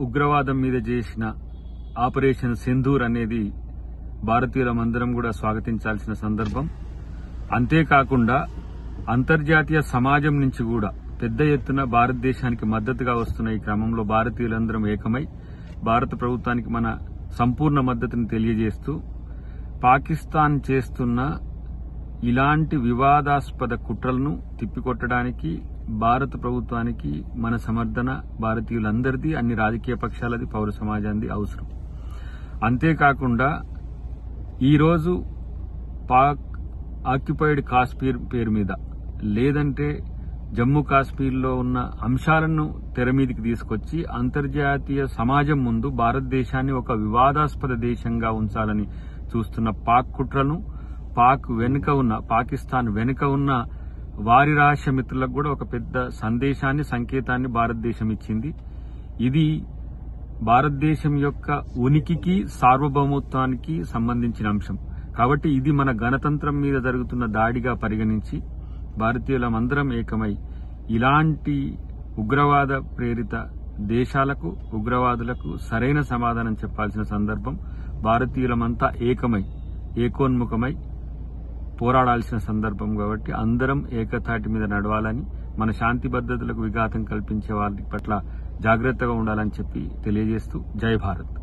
ఉగ్రవాదం మీద చేసిన ఆపరేషన్ సింధూర్ అనేది భారతీయులమందరం కూడా స్వాగతించాల్సిన సందర్భం. అంతేకాకుండా అంతర్జాతీయ సమాజం నుంచి కూడా పెద్ద ఎత్తున భారతదేశానికి మద్దతుగా వస్తున్న ఈ క్రమంలో భారతీయులందరం ఏకమై భారత ప్రభుత్వానికి మన సంపూర్ణ మద్దతును తెలియజేస్తూ పాకిస్తాన్ చేస్తున్న ఇలాంటి వివాదాస్పద కుట్రలను తిప్పికొట్టడానికి భారత ప్రభుత్వానికి మన సమర్థన భారతీయులందరిది, అన్ని రాజకీయ పక్షాలది, పౌర సమాజానికి అవసరం. అంతేకాకుండా ఈరోజు పాక్ ఆక్యుపైడ్ కాశ్మీర్ పేరు మీద లేదంటే జమ్మూ కాశ్మీర్లో ఉన్న అంశాలను తెర మీదికి తీసుకొచ్చి అంతర్జాతీయ సమాజం ముందు భారతదేశాన్ని ఒక వివాదాస్పద దేశంగా ఉంచాలని చూస్తున్న పాక్ కుట్రను, పాకిస్తాన్ వెనుక ఉన్న వారి రహస్య మిత్రులకు కూడా ఒక పెద్ద సందేశాన్ని, సంకేతాన్ని భారతదేశం ఇచ్చింది. ఇది భారతదేశం యొక్క ఉనికికి, సార్వభౌమత్వానికి సంబంధించిన అంశం. కాబట్టి ఇది మన గణతంత్రం మీద జరుగుతున్న దాడిగా పరిగణించి భారతీయులమందరం ఏకమై ఇలాంటి ఉగ్రవాద ప్రేరిత దేశాలకు, ఉగ్రవాదులకు సరైన సమాధానం చెప్పాల్సిన సందర్భం. భారతీయులమంతా ఏకోన్ముఖమై పోరాడాల్సిన సందర్భం. కాబట్టి అందరం ఏకతాటి మీద నడవాలని, మన శాంతి భద్రతలకు విఘాతం కల్పించే వారి పట్ల జాగ్రత్తగా ఉండాలని చెప్పి తెలియజేస్తూ జై భారత్.